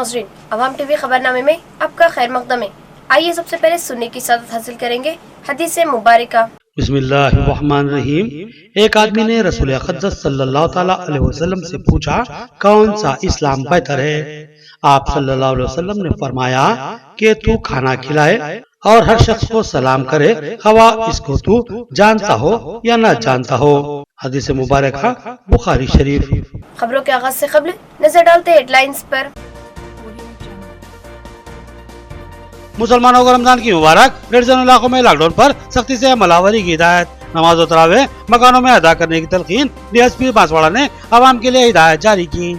नाज़रीन, अवाम टीवी खबरनामे में आपका खैर मकदम है। आइए सबसे पहले सुनने की सादत हासिल करेंगे हदीस मुबारका। बिस्मिल्लाहिर्रहमानिर्रहीम। एक आदमी ने रसूल अक़दस सल्लल्लाहु ताला अलैहि वसल्लम से पूछा, कौन सा इस्लाम बेहतर है? आप सल्लल्लाहु अलैहि वसल्लम ने फरमाया कि तू खाना खिलाए और हर शख्स को सलाम करे, हवा इसको तू जानता हो या न जानता हो। हदीस मुबारका बुखारी शरीफ। खबरों के आगाज से कबल नजर डालते हेडलाइंस पर। मुसलमानों को रमजान की मुबारक। रेड जोन इलाकों में लॉकडाउन पर सख्ती से अमलावरी की हिदायत। नमाज और तरावे मकानों में अदा करने की तलकीन। डीएसपी बांसवाड़ा ने आवाम के लिए हिदायत जारी की।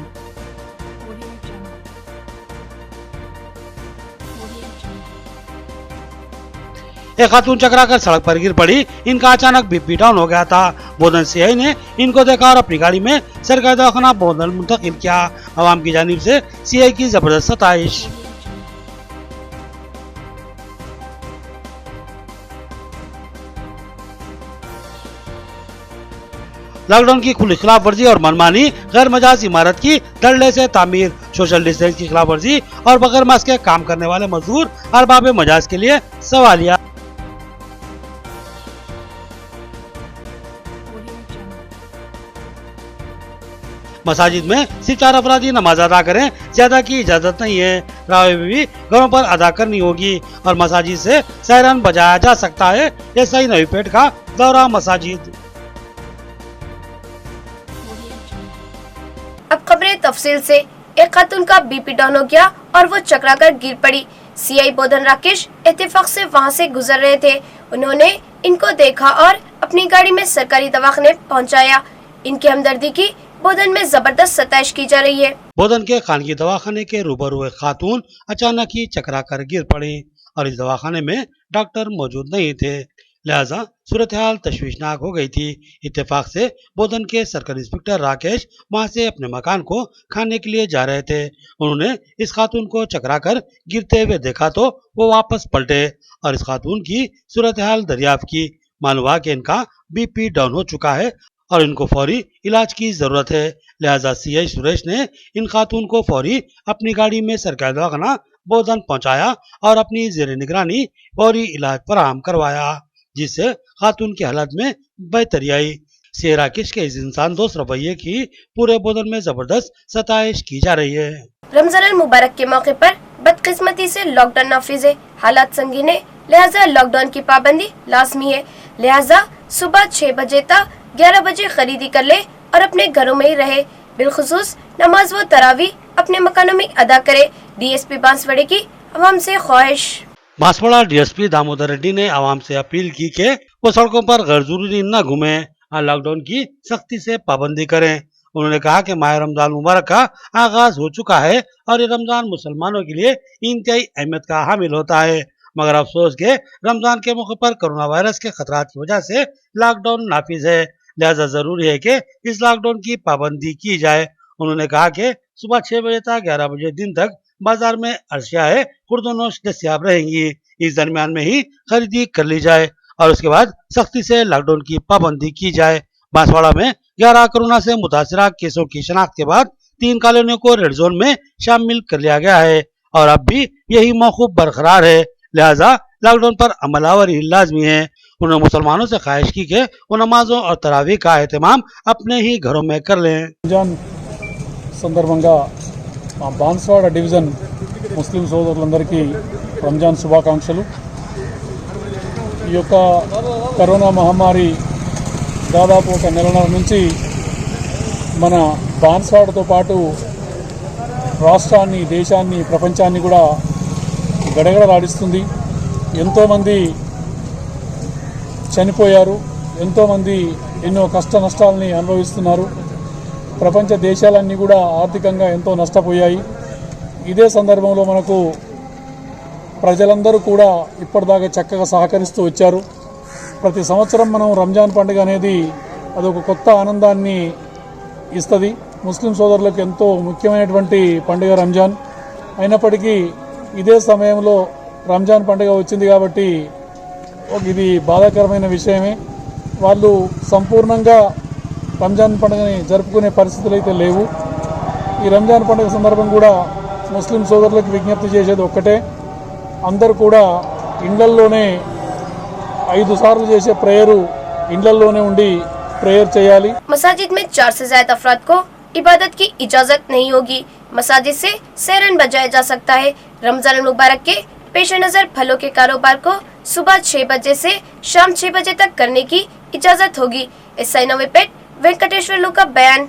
एक खातून चकरा कर सड़क पर गिर पड़ी। इनका अचानक बीपी डाउन हो गया था। बोधन सीआई ने इनको देखा और अपनी गाड़ी में सरकारी दवाखाना बोधन मुंतकिल किया। आवाम की जानिब से सीआई की जबरदस्त सताइश। लॉकडाउन की खुली खिलाफ वर्जी और मनमानी। गैर मजाज इमारत की धड़ल्ले से तामीर। सोशल डिस्टेंस की खिलाफ वर्जी और बगैर मास्क के काम करने वाले मजदूर अरबाब मजाज के लिए सवालिया। मसाजिद में सिर्फ 4 अफरादी नमाज अदा करें, ज्यादा की इजाजत नहीं है। रावे भी घरों पर अदा करनी होगी और मसाजिद से सायरन बजाया जा सकता है। एसआई नवी पेट का दौरा मसाजिद। अब खबरें तफसील से। एक खातून का बीपी डाउन हो गया और वो चकराकर गिर पड़ी। सीआई बोधन राकेश इत्तेफाक से वहां से गुजर रहे थे। उन्होंने इनको देखा और अपनी गाड़ी में सरकारी दवाखाने पहुंचाया। इनकी हमदर्दी की बोधन में जबरदस्त सताइश की जा रही है। बोधन के खानगी दवाखाने के रूबरू एक खातून अचानक ही चकरा कर गिर पड़ी और इस दवाखाने में डॉक्टर मौजूद नहीं थे, लिहाजा सूरत हाल तशवीशनाक हो गई थी। इत्तेफाक से बोधन के सर्कल इंस्पेक्टर राकेश वहां से अपने मकान को खाने के लिए जा रहे थे। उन्होंने इस खातून को चकरा कर गिरते हुए देखा तो वो वापस पलटे और इस खातून की सूरत हाल दरियाफ्त की। मालूम हुआ कि इनका बीपी डाउन हो चुका है और इनको फौरी इलाज की जरूरत है, लिहाजा सीआई सुरेश ने इन खातून को फौरी अपनी गाड़ी में सरकारी दवाखाना बोधन पहुंचाया और अपनी जेर निगरानी फौरी इलाज फराहम करवाया, जिससे खातून की हालत में बेहतरी आई। से राकेश के इस इंसान दोस्त रवैये की पूरे बोधन में जबरदस्त सताइश की जा रही है। रमजान मुबारक के मौके पर बदकिस्मती से लॉकडाउन नाफिज है। हालात संगीन है, लिहाजा लॉकडाउन की पाबंदी लाजमी है। लिहाजा सुबह 6 बजे तक 11 बजे खरीदी कर ले और अपने घरों में ही रहे। बिलखुसूस नमाज व तरावी अपने मकानों में अदा करे। डीएसपी बांसवाड़े की आवाम से ख्वाहिश। बांसवाड़ा डीएसपी दामोदर रेड्डी ने आवाम से अपील की कि वो सड़कों पर गैर जरूरी न घूमे और लॉकडाउन की सख्ती से पाबंदी करें। उन्होंने कहा कि माह रमजान मुबारक का आगाज हो चुका है और ये रमजान मुसलमानों के लिए इंतहाई अहमियत का हामिल होता है, मगर अफसोस के रमजान के मौके पर कोरोना वायरस के खतरात की वजह से लॉकडाउन नाफिज है, लिहाजा जरूरी है कि इस लॉकडाउन की पाबंदी की जाए। उन्होंने कहा कि सुबह 6 बजे तक 11 बजे दिन तक बाजार में अशियाए खुर्दोनोश दस्तयाब रहेंगी। इस दरमियान में ही खरीदी कर ली जाए और उसके बाद सख्ती से लॉकडाउन की पाबंदी की जाए। बांसवाड़ा में 11 कोरोना से मुतासरा केसों की शनाख्त के बाद 3 कॉलोनियों को रेड जोन में शामिल कर लिया गया है और अब भी यही मौकूफ बरकरार है, लिहाजा लॉकडाउन पर अमलावरी लाजमी है। उन्होंने मुसलमानों से ख्वाहिश की कि वो नमाजों और तरावी का एहतमाम अपने ही घरों में कर लें। रमजान సందర్భంగా బాన్స్వాడ డివిజన్ ముస్లిం సోదరులందరికీ రంజాన్ శుభాకాంక్షలు। ఈ యొక్క కరోనా మహమ్మారి దాదాపు ఒక నెలన్నర నుంచి మన బాన్స్వాడతో పాటు రాష్ట్రాన్ని, దేశాన్ని, ప్రపంచాన్ని కూడా గడగడలాడిస్తుంది। ఎంతోమంది చనిపోయారు, ఎంతోమంది ఎన్నో కష్ట నష్టాలని అనుభవిస్తున్నారు। ప్రపంచ దేశాలన్నీ కూడా ఆర్థికంగా ఎంతో నష్టపోయాయి। ఇదే సందర్భంలో మనకు ప్రజలందరూ కూడా ఇప్పటిదాకా చక్కగా సహకరిస్తూ వచ్చారు। ప్రతి సంవత్సరం మనం రంజాన్ పండుగ అనేది అదొక కొత్త ఆనందాన్ని ఇస్తుంది। ముస్లిం సోదరులకు ఎంతో ముఖ్యమైనటువంటి పండుగ రంజాన్ అయినప్పటికీ ఇదే సమయంలో రంజాన్ పండుగ వచ్చింది కాబట్టి ఇది బాధాకరమైన విషయమే। వాళ్ళు సంపూర్ణంగా రంజాన్ పండుగని జరుపుకునే పరిస్థితులు అయితే లేవు। ఈ రంజాన్ పండుగ సందర్భం కూడా ముస్లిం సోదరులకు విజ్ఞప్తి చేసేది ఒక్కటే, అందరూ కూడా ఇండ్లల్లోనే 5 సార్లు చేసే ప్రేయరు ఇండ్లల్లోనే ఉండి प्रेयर చేయాలి। मसाजिद में 4 से ज्यादा अफराद को इबादत की इजाजत नहीं होगी। मसाजिद से सैरन बजाया जा सकता है। रमजान मुबारक के पेश नजर फलों के कारोबार को सुबह 6 बजे से शाम 6 बजे तक करने की इजाजत होगी। एसआई नवीपेट वेंकटेश्वरलू का बयान।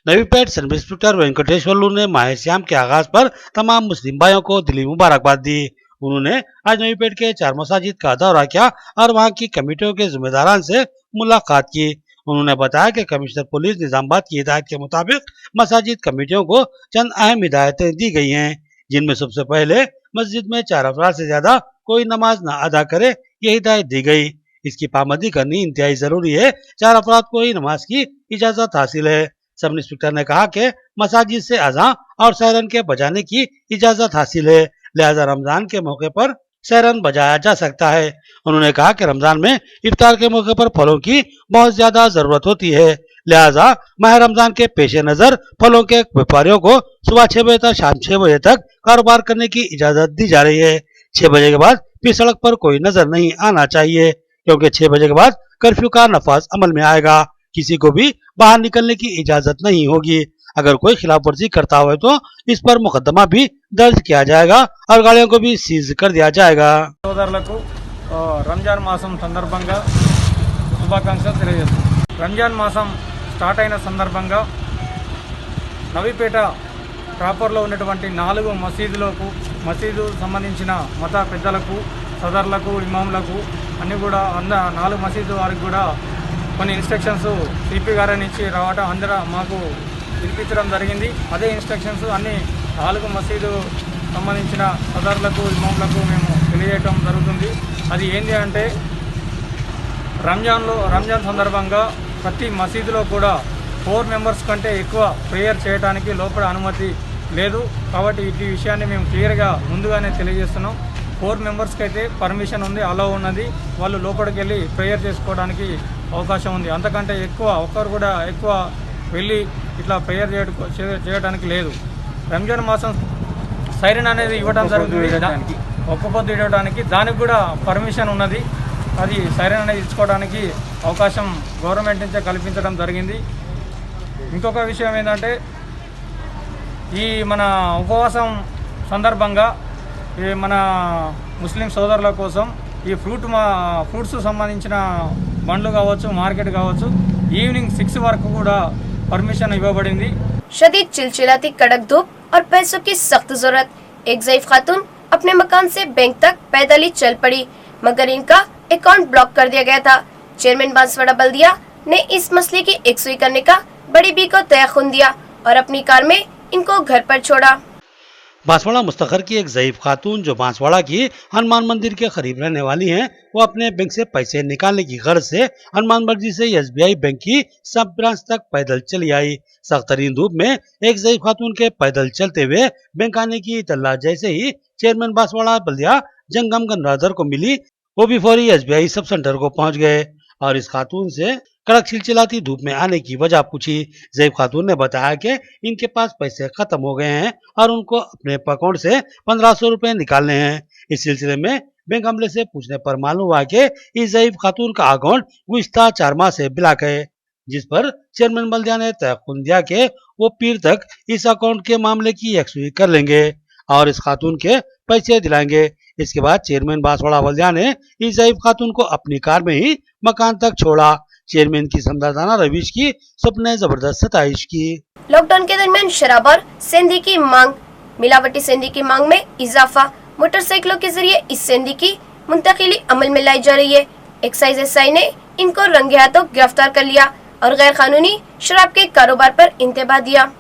नवीपेट सब इंस्पेक्टर वेंकटेश्वरलू ने माह श्याम के आगाज पर तमाम मुस्लिम भाइयों को दिली मुबारकबाद दी। उन्होंने आज नवीपेट के 4 मसाजिद का दौरा किया और वहां की कमेटियों के जिम्मेदारान से मुलाकात की। उन्होंने बताया कि कमिश्नर पुलिस निजामाबाद की हिदायत के मुताबिक मसाजिद कमेटियों को चंद अहम हिदायतें दी गई हैं, जिनमें सबसे पहले मस्जिद में 4 अफराद से ज्यादा कोई नमाज न अदा करे, ये हिदायत दी गई। इसकी पाबंदी करनी इंतहाई जरूरी है। 4 अफराद को ही नमाज की इजाजत हासिल है। सब इंस्पेक्टर ने कहा कि मसाजिद से अज़ां और सैरन के बजाने की इजाजत हासिल है, लिहाजा रमजान के मौके पर सैरन बजाया जा सकता है। उन्होंने कहा कि रमजान में इफ्तार के मौके पर फलों की बहुत ज्यादा जरूरत होती है, लिहाजा माह रमजान के पेश नजर फलों के व्यापारियों को सुबह 6 बजे तक शाम 6 बजे तक कारोबार करने की इजाजत दी जा रही है। 6 बजे के बाद फिर सड़क पर कोई नजर नहीं आना चाहिए, क्योंकि 6 बजे के बाद कर्फ्यू का नफाज अमल में आएगा। किसी को भी बाहर निकलने की इजाजत नहीं होगी। अगर कोई खिलाफ वर्जी करता हो तो इस पर मुकदमा भी दर्ज किया जाएगा और गाड़ियों को भी सीज कर दिया जाएगा। సోదరులకు రంజాన్ మాసం సందర్భంగా శుభాకాంక్షలు తెలియజేస్తున్నాను। రంజాన్ మాసం స్టార్ట్ అయిన సందర్భంగా నవీపేట ప్రాపర్లో ఉన్నటువంటి 4 మసీదు సంబంధించిన మత పెద్దలకు, సదర్లకు, ఇమాంలకు అన్ని కూడా 4 మసీదు వారికి కూడా కొన్ని ఇన్స్ట్రక్షన్స్ సిపి గారి నుంచి రావడం అందరూ మాకు వినిపించడం జరిగింది। అదే ఇన్స్ట్రక్షన్స్ అన్ని 4 మసీదు సంబంధించిన సదర్లకు, ఇమాంలకు మేము తెలియజేయడం జరుగుతుంది। అది ఏంటి అంటే రంజాన్ సందర్భంగా ప్రతి మసీదులో కూడా 4 మెంబర్స్ కంటే ఎక్కువ ప్రేయర్ చేయడానికి లోపల అనుమతి లేదు। కాబట్టి ఈ విషయాన్ని మేము క్లియర్గా ముందుగానే తెలియజేస్తున్నాం। 4 మెంబర్స్కి అయితే పర్మిషన్ ఉంది, అలో ఉన్నది, వాళ్ళు లోపలికి వెళ్ళి ప్రేయర్ చేసుకోవడానికి అవకాశం ఉంది। అంతకంటే ఎక్కువ ఒక్కరు కూడా ఎక్కువ వెళ్ళి ఇట్లా ప్రేయర్ చేయడానికి లేదు। రంజాన్ మాసం సైరన్ అనేది ఇవ్వడం జరుగుతుంది, ఒక్క పొద్దు ఇవ్వడానికి, దానికి కూడా పర్మిషన్ ఉన్నది। అది సైరన్ అనేది ఇచ్చుకోవడానికి అవకాశం గవర్నమెంట్ నుంచే కల్పించడం జరిగింది। ఇంకొక విషయం ఏంటంటే ఈ మన ఉపవాసం సందర్భంగా ఈ మన ముస్లిం సోదరుల కోసం ఈ ఫ్రూట్స్ సంబంధించిన బండ్లు కావచ్చు, మార్కెట్ కావచ్చు, ఈవినింగ్ 6 వరకు కూడా परमिशन इవ్వబడింది। शदीद चिलचिलाती कड़क धूप और पैसों की सख्त जरूरत। एक ज़ईफ खातून अपने मकान से बैंक तक पैदल ही चल पड़ी, मगर इनका अकाउंट ब्लॉक कर दिया गया था। चेयरमैन बांसवाड़ा बल्दिया ने इस मसले की एकसुई करने का बड़ी बी को तयखुन दिया और अपनी कार में इनको घर पर छोड़ा। बांसवाड़ा मुस्तखर की एक ज़ईफ खातून जो बांसवाड़ा की हनुमान मंदिर के करीब रहने वाली हैं, वो अपने बैंक से पैसे निकालने की गर्ज से हनुमान मर्जी से एसबीआई बैंक की सब ब्रांच तक पैदल चली आई। सख्त तरीन धूप में एक ज़ईफ खातून के पैदल चलते हुए बैंक आने की इत्तला जैसे ही चेयरमैन बांसवाड़ा बल्दिया जंगम गनरादर को मिली, वो भी फौरी एसबीआई सब सेंटर को पहुंच गए और इस खातून से कड़क चिलचिलाती धूप में आने की वजह पूछी। ज़ईफ खातून ने बताया कि इनके पास पैसे खत्म हो गए हैं और उनको अपने अकाउंट से 1500 रुपए निकालने हैं। इस सिलसिले में बैंक अमले से पूछने पर मालूम हुआ कि इस ज़ईफ खातून का अकाउंट गुज़िश्ता 4 माह से ब्लॉक है, जिस पर चेयरमैन बल्दिया ने तयक़ुन दिया कि वो पीर तक इस अकाउंट के मामले की यकसुई कर लेंगे और इस खातून के पैसे दिलाएंगे। इसके बाद चेयरमैन बांसवाड़ा बल्दिया ने इस ज़ईफ खातून को अपनी कार में ही मकान तक छोड़ा। चेयरमैन की समझदाराना रविश की सबने जबरदस्त सताइश की। लॉकडाउन के दरमियान शराब और सेंधी की मांग। मिलावटी सेंधी की मांग में इजाफा। मोटरसाइकिलों के जरिए इस सेंधी की मुंतकिली अमल में लाई जा रही है। एक्साइज एसआई ने इनको रंगे हाथों गिरफ्तार कर लिया और गैर कानूनी शराब के कारोबार पर इंतबाह दिया।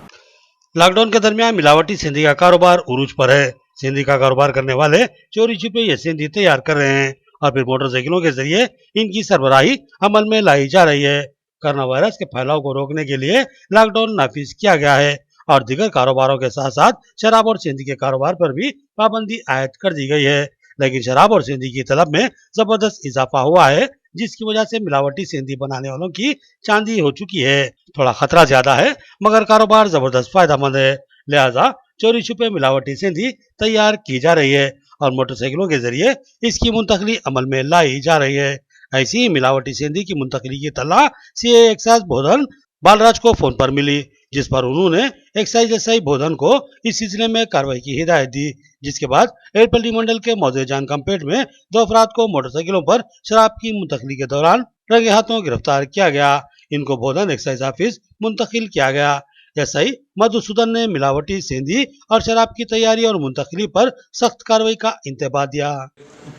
लॉकडाउन के दरमियान मिलावटी सेंधी का कारोबार उरूज पर है। सेंधी का कारोबार करने वाले चोरी छिपे ये सेंधी तैयार कर रहे हैं और फिर मोटरसाइकिलों के जरिए इनकी सरबराही अमल में लाई जा रही है। कोरोना वायरस के फैलाव को रोकने के लिए लॉकडाउन नाफिज किया गया है और दीगर कारोबारों के साथ साथ शराब और सेंधी के कारोबार पर भी पाबंदी आयद कर दी गई है। लेकिन शराब और सेंधी की तलब में जबरदस्त इजाफा हुआ है, जिसकी वजह से मिलावटी सेंधी बनाने वालों की चांदी हो चुकी है। थोड़ा खतरा ज्यादा है मगर कारोबार जबरदस्त फायदेमंद है, लिहाजा चोरी छुपे मिलावटी सेंधी तैयार की जा रही है और मोटरसाइकिलों के जरिए इसकी मुंतकली अमल में लाई जा रही है। ऐसी ही मिलावटी सेंधी की मुंतकली की तला सीए एक्साइज बोधन बालराज को फोन पर मिली, जिस पर उन्होंने एक्साइज एसआई बोधन को इस सिलसिले में कार्रवाई की हिदायत दी, जिसके बाद एयरपल्ली मंडल के मौजूद जानकमपेट में 2 अफराद को मोटरसाइकिलों पर शराब की मुंतकली के दौरान रंगे हाथों गिरफ्तार किया गया। इनको बोधन एक्साइज ऑफिस मुंतकिल किया गया। एसआई मधुसूदन ने मिलावटी सेंधी और शराब की तैयारी और मुंतकिली पर सख्त कार्रवाई का इंतबाह दिया।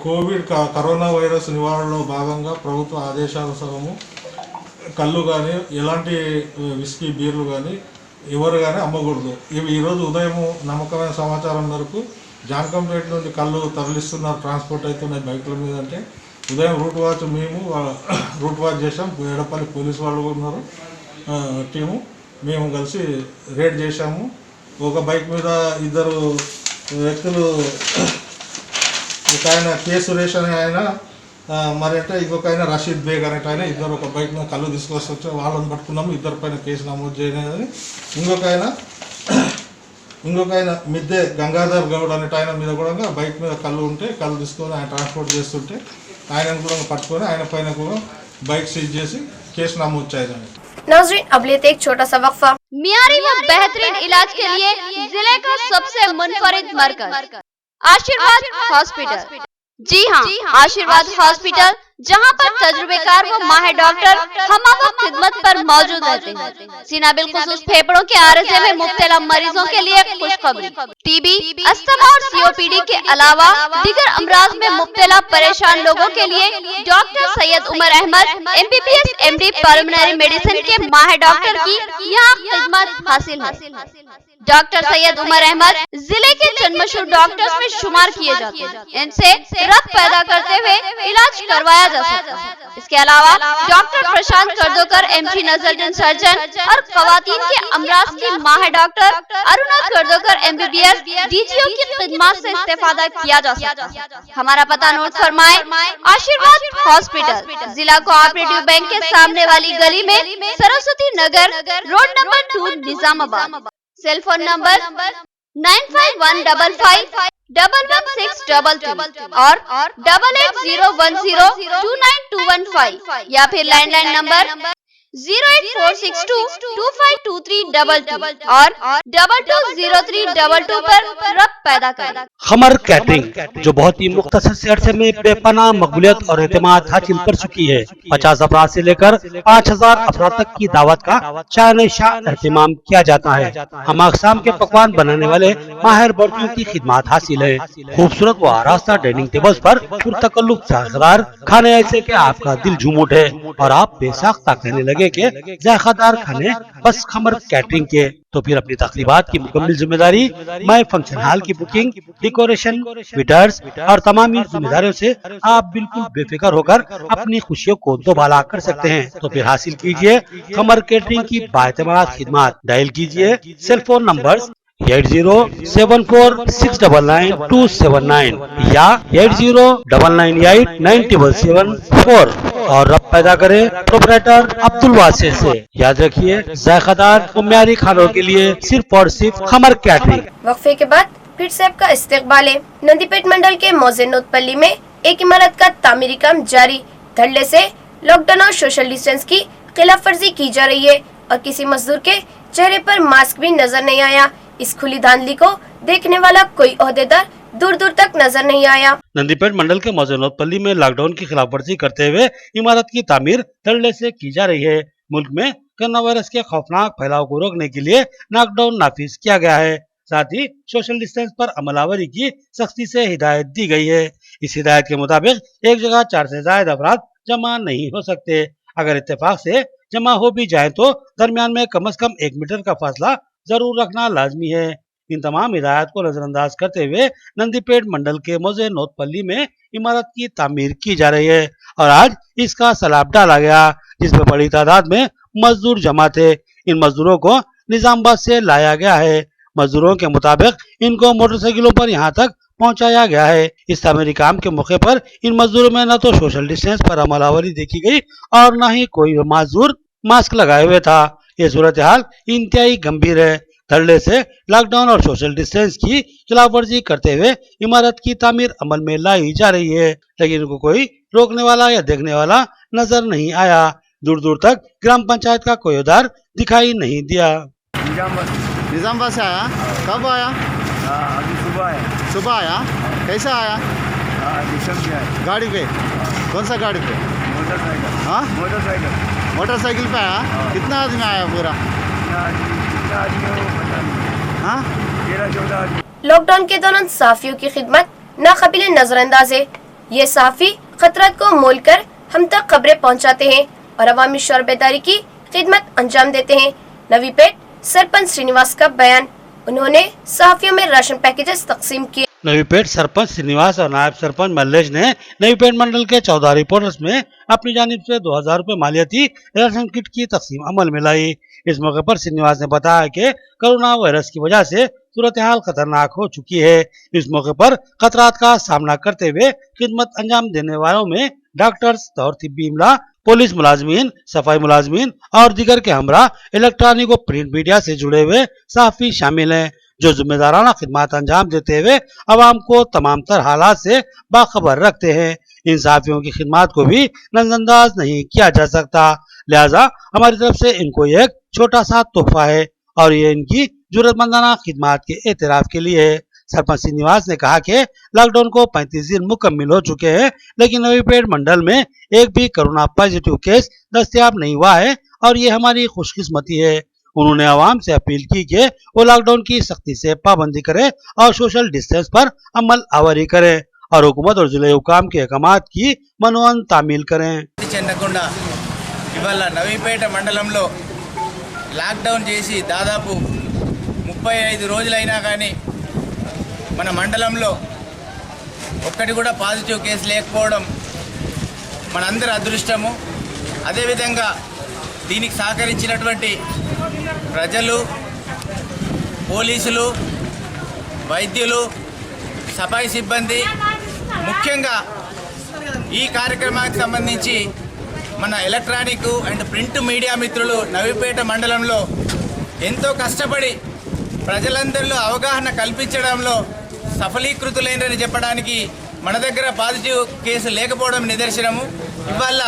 కోవిడ్ కరోనా వైరస్ నివారణలో భాగంగా ప్రభుత్వ ఆదేశానుసారము కళ్ళు కానీ ఎలాంటి విస్కీ బీర్లు కానీ ఎవరు కానీ అమ్మకూడదు. ఇవి ఈరోజు ఉదయం నమ్మకమైన సమాచారం మేరకు జాన్కంపేట నుండి కళ్ళు తరలిస్తున్నారు, ట్రాన్స్పోర్ట్ అవుతున్నాయి బైకుల మీద. అంటే ఉదయం రూట్ వాచ్ మేము రూట్ వాచ్ చేసాం, ఎడపల్లి పోలీసు వాళ్ళు ఉన్నారు టీము, మేము కలిసి రేడ్ చేశాము. ఒక బైక్ మీద 2 వ్యక్తులు, ఒక ఆయన కే సురేష్ అనే ఆయన, మరి అంటే ఇంకొక ఆయన రషీద్ బేగ్ అనేట ఆయన, ఇద్దరు ఒక బైక్ మీద కళ్ళు తీసుకొచ్చి వాళ్ళని పట్టుకున్నాము. 2 పైన కేసు నమోదు చేయలేదని. ఇంకొక ఆయన మిద్దె గంగాధర్ గౌడ్ అనేట ఆయన మీద కూడా బైక్ మీద కళ్ళు ఉంటే కళ్ళు తీసుకొని ఆయన ట్రాన్స్పోర్ట్ చేస్తుంటే ఆయనను కూడా పట్టుకొని ఆయన పైన కూడా బైక్ సీజ్ చేసి కేసు నమోదు చేయాలని. नाज़रीन, अब लेते एक छोटा सा वक्फा। मियारी व बेहतरीन इलाज के लिए जिले का सबसे मुनफरिद मरकज आशीर्वाद हॉस्पिटल। जी हाँ, आशीर्वाद हॉस्पिटल, जहां पर तजुर्बेकार व माहिर डॉक्टर हमावक्त खिदमत पर मौजूद रहते हैं। सीना बिलखुसूस फेफड़ों के आरज़े में मुब्तला मरीजों के लिए खुशखबरी, टीबी, अस्थमा और सीओपीडी के अलावा दीगर अमराज में मुब्तला परेशान लोगों के लिए doctor Syed Umar Ahmed MBBS MD pulmonary medicine के माहिर डॉक्टर की यहाँ खिदमत हासिल है। डॉक्टर सैयद उमर अहमद जिले के चंद डॉक्टर्स में शुमार किए जाते हैं। इनसे रक्त पैदा करते हुए इलाज करवाया जा सकता है। इसके अलावा डॉक्टर प्रशांत कर्दोकर MG नजर सर्जन और खवातीन के अमराज की माहिर डॉक्टर अरुणा कर्दोकर MBBS DGO की खिदमत से इस्तेफादा किया जा सकता है। हमारा पता नोट फरमाए, आशीर्वाद हॉस्पिटल, जिला कोऑपरेटिव बैंक के सामने वाली गली में, Saraswati Nagar road number 2, Nizamabad. Cell phone number 9515511622 और 8801029215 या फिर लैंडलाइन नंबर 08462252322 और 220322 पर रब्त पैदा करें। खमर कैटरिंग, जो बहुत ही मुख्तसर से अरसे में बेपनाह मकबूलियत और एतमाद हासिल कर चुकी है। 50 अफराद से लेकर 5000 अफराद तक की दावत का शान एहतमाम किया जाता है। हम अक़साम के पकवान बनाने वाले माहिर बर्तियों की खिदमत हासिल है। खूबसूरत व आरास्ता डाइनिंग टेबल्स पर पुरतकल्लुफ़ जायकेदार खाने ऐसे के आपका दिल झूम उठे और आप बेसाख्ता कहने लगे के जायकेदार खाने बस खमर कैटरिंग के। तो फिर अपनी तकरीबात की मुकम्मल जिम्मेदारी मैं फंक्शन हॉल की बुकिंग, डेकोरेशन, वेटर्स और तमाम जिम्मेदारियों से आप बिल्कुल बेफिक्र होकर अपनी खुशियों को दोबाला कर सकते हैं। तो फिर हासिल कीजिए खमर कैटरिंग की बाएतमाद खिदमत। डायल कीजिए सेल फोन नंबर 8074699279 या 8099897774 और रब्त पैदा करें प्रोपराइटर अब्दुल वासिर से। याद रखिए, जायकेदार उम्यारी खानों के लिए सिर्फ और सिर्फ खमर कैटरिंग। वक्फे के बाद फिर से आपका इस्तेकबाल है। नंदीपेट मंडल के मौजे नोतपल्ली में एक इमारत का तामीरी काम जारी। धड़ल्ले से लॉकडाउन और सोशल डिस्टेंस की खिलाफ वर्जी की जा रही है और किसी मजदूर के चेहरे पर मास्क भी नजर नहीं आया। इस खुली धांधली को देखने वाला कोई ओहदेदार दूर दूर तक नजर नहीं आया। नंदीपेट मंडल के मौजे नोतपल्ली में लॉकडाउन की खिलाफ वर्जी करते हुए इमारत की तामीर धड़ल्ले से की जा रही है। मुल्क में कोरोना वायरस के खौफनाक फैलाव को रोकने के लिए लॉकडाउन नाफिज किया गया है। साथ ही सोशल डिस्टेंस पर अमलावरी की सख्ती से हिदायत दी गई है। इस हिदायत के मुताबिक एक जगह 4 से ज्यादा अफराद जमा नहीं हो सकते। अगर इत्तेफाक से जमा हो भी जाए तो दरमियान में कम से कम 1 मीटर का फासला जरूर रखना लाजमी है। इन तमाम हिदायत को नजरअंदाज करते हुए नंदीपेट मंडल के मौजे नोतपल्ली में इमारत की तामीर की जा रही है और आज इसका सलाब डाला गया, जिसमें बड़ी तादाद में मजदूर जमा थे। इन मजदूरों को निजामाबाद से लाया गया है। मजदूरों के मुताबिक इनको मोटरसाइकिलों पर यहाँ तक पहुँचाया गया है। इस तामीरी काम के मौके पर इन मजदूरों में न तो सोशल डिस्टेंस पर अमलावरी देखी गई और न ही कोई मजदूर मास्क लगाए हुए था। ये सूरत हाल इंतहाई गंभीर है। धरने से लॉकडाउन और सोशल डिस्टेंस की खिलाफवर्जी करते हुए इमारत की तामीर अमल में लाई जा रही है, लेकिन इनको कोई रोकने वाला या देखने वाला नजर नहीं आया। दूर दूर तक ग्राम पंचायत का कोई उधार दिखाई नहीं दिया। निजामाबाद से आया? कब आया? अभी सुबह है। सुबह आया? कैसे आया? रिक्शा से आया। गाड़ी पे? कौन सा गाड़ी पे? मोटरसाइकिल। हाँ, मोटरसाइकिल। मोटरसाइकिल पे आया? कितना आदमी आया पूरा? कितना आदमी हो पता नहीं। हाँ, 13-14 आदमी। लॉकडाउन के दौरान सहाफियों की खिदमत नाकाबिले नजरअंदाज है। ये सहाफी खतरात को मोल कर हम तक खबरें पहुंचाते हैं और अवामी शोर बेदारी की खिदमत अंजाम देते हैं। नवीपेट सरपंच श्रीनिवास का बयान। उन्होंने सहाफियों में राशन पैकेजेस तकसीम किए। नवीपेट सरपंच श्रीनिवास और नायब सरपंच मल्लेश ने नवीपेट मंडल के 14 रिपोर्टर्स में अपनी जानिब से 2000 रुपए मालियाती राशन किट की तकसीम अमल में लाई। इस मौके पर श्रीनिवास ने बताया कि कोरोना वायरस की वजह से सूरत हाल खतरनाक हो चुकी है। इस मौके पर खतरात का सामना करते हुए खिदमत अंजाम देने वालों में डॉक्टर्स और तिब्बी इमला, पुलिस मुलाजमीन, सफाई मुलाजमीन और दीगर के हमरा इलेक्ट्रॉनिक व प्रिंट मीडिया से जुड़े हुए सहाफी शामिल हैं, जो जिम्मेदाराना खिदमत अंजाम देते हुए आवाम को तमाम तर हालात से बाखबर रखते हैं। इन सहाफियों की खिदमत को भी नजरअंदाज नहीं किया जा सकता, लिहाजा हमारी तरफ से इनको एक छोटा सा तोहफा है और ये इनकी जरूरतमंदाना खिदमत के एतराफ के लिए है। सरपंच श्रीनिवास ने कहा कि लॉकडाउन को 35 दिन मुकम्मिल हो चुके हैं, लेकिन नवीपेट मंडल में एक भी कोरोना पॉजिटिव केस दस्तयाब नहीं हुआ है और ये हमारी खुशकिस्मती है। उन्होंने आवाम से अपील की कि वो लॉकडाउन की सख्ती से पाबंदी करे और सोशल डिस्टेंस पर अमल आवरी करे और हुकूमत और जिले हुकाम के अहकामात की मनोअन तामील करें। చెందకుండా ఇవాళ నవీపేట మండలంలో లాక్డౌన్ చేసి దాదాపు 35 రోజులైనా కానీ మన మండలంలో ఒక్కటి కూడా పాజిటివ్ కేసు లేకపోవడం మనందరి అదృష్టము. అదేవిధంగా దీనికి సహకరించినటువంటి ప్రజలు, పోలీసులు, వైద్యులు, సఫాయి సిబ్బంది, ముఖ్యంగా ఈ కార్యక్రమానికి సంబంధించి మన ఎలక్ట్రానిక్ అండ్ ప్రింట్ మీడియా మిత్రులు నవీపేట మండలంలో ఎంతో కష్టపడి ప్రజలందరిలో అవగాహన కల్పించడంలో సఫలీకృతులైనని చెప్పడానికి మన దగ్గర పాజిటివ్ కేసు లేకపోవడం నిదర్శనము. ఇవాళ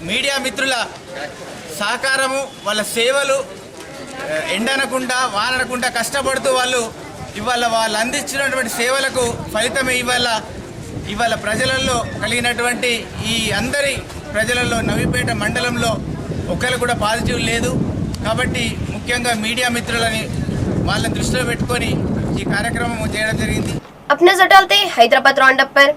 మీడియా మిత్రుల సహకారము, వాళ్ళ సేవలు ఎండనకుండా వానకుండా కష్టపడుతూ వాళ్ళు అందించినటువంటి సేవలకు ఫలితమే ఇవాళ ప్రజలలో కలిగినటువంటి ఈ అందరి ప్రజలలో నవీపేట మండలంలో ఒక్కరు కూడా పాజిటివ్ లేదు. కాబట్టి ముఖ్యంగా మీడియా మిత్రులని వాళ్ళని దృష్టిలో పెట్టుకొని ఈ కార్యక్రమం చేయడం జరిగింది. अब नजर डालते हैं हैदराबाद राउंडअप पर।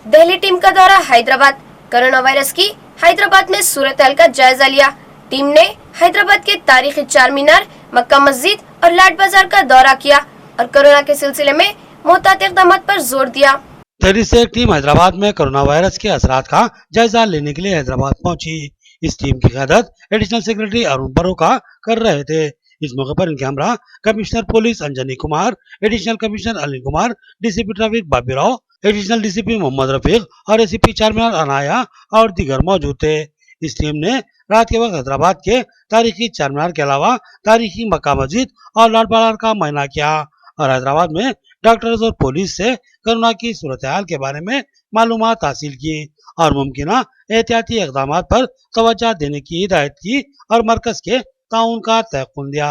दिल्ली टीम का दौरा हैदराबाद। कोरोना वायरस की हैदराबाद में सूरत हाल का जायजा लिया। टीम ने हैदराबाद के तारीखी चार मीनार, मक्का मस्जिद और लाट बाजार का दौरा किया और कोरोना के सिलसिले में मोहतात इक़दाम पर जोर दिया। दिल्ली से एक टीम हैदराबाद में कोरोना वायरस के असरात का जायजा लेने के लिए हैदराबाद पहुंची। इस टीम की क़यादत एडिशनल सेक्रेटरी अरुण बरोका कर रहे थे। इस मौके पर इनके हमरा commissioner police Anjani Kumar, additional commissioner Anil Kumar, DCP traffic Babi Rao, additional DCP Mohammad Rafiq और एसीपी चारमीनार अनाया और दीगर मौजूद थे। इस टीम ने रात के वक्त हैदराबाद के तारीखी चारमीनार के अलावा तारीखी मक्का मस्जिद और लाल बाजार का मुआयना किया और हैदराबाद में डॉक्टर्स और पुलिस से कोरोना की सूरत हाल के बारे में मालूमात हासिल की और मुमकिन एहतियाती इक़दाम पर तवज्जो देने की हिदायत की और मरकज के ताउन का तयक़ुन दिया।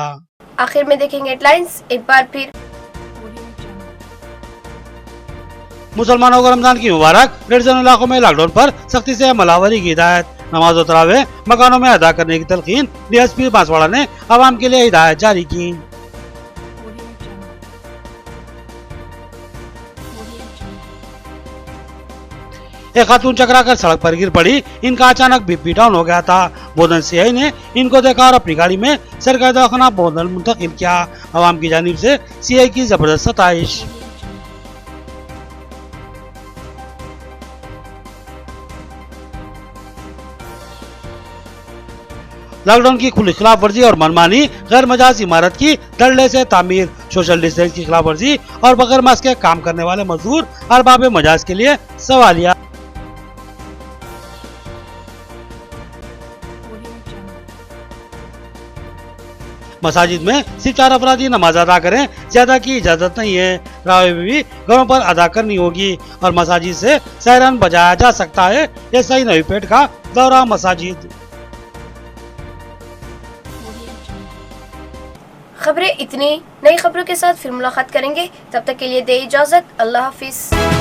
आखिर में देखेंगे हेडलाइंस एक बार फिर। मुसलमानों को रमजान की मुबारक। रेड जोन इलाकों में लॉकडाउन पर सख्ती से अमलावरी की हिदायत। नमाज और तरावे मकानों में अदा करने की तलकीन। डीएसपी बांसवाड़ा ने आवाम के लिए हिदायत जारी की। एक खातून चकरा कर सड़क पर गिर पड़ी। इनका अचानक बीपी डाउन हो गया था। बोधन सीआई ने इनको देखा और अपनी गाड़ी में सरकारी दवाखाना बोधन मुंतकिल किया। आवाम की जानिब से सीआई की जबरदस्त सताइश। लॉकडाउन की खुली खिलाफ वर्जी और मनमानी, गैर मजाज इमारत की धड़ल्ले से तामीर, सोशल डिस्टेंस की खिलाफ वर्जी और बगैर मास्क के काम करने वाले मजदूर अरबाब मजाज के लिए सवालिया। मसाजिद में सिर्फ 4 अफरादी नमाज अदा करें, ज्यादा की इजाजत नहीं है। रावे भी घरों पर अदा करनी होगी और मसाजिद से सहरान बजाया जा सकता है। ऐसा ही नवीपेट का दौरा मसाजिद। खबरें इतनी, नई खबरों के साथ फिर मुलाकात करेंगे, तब तक के लिए दे इजाजत, अल्लाह हाफिज।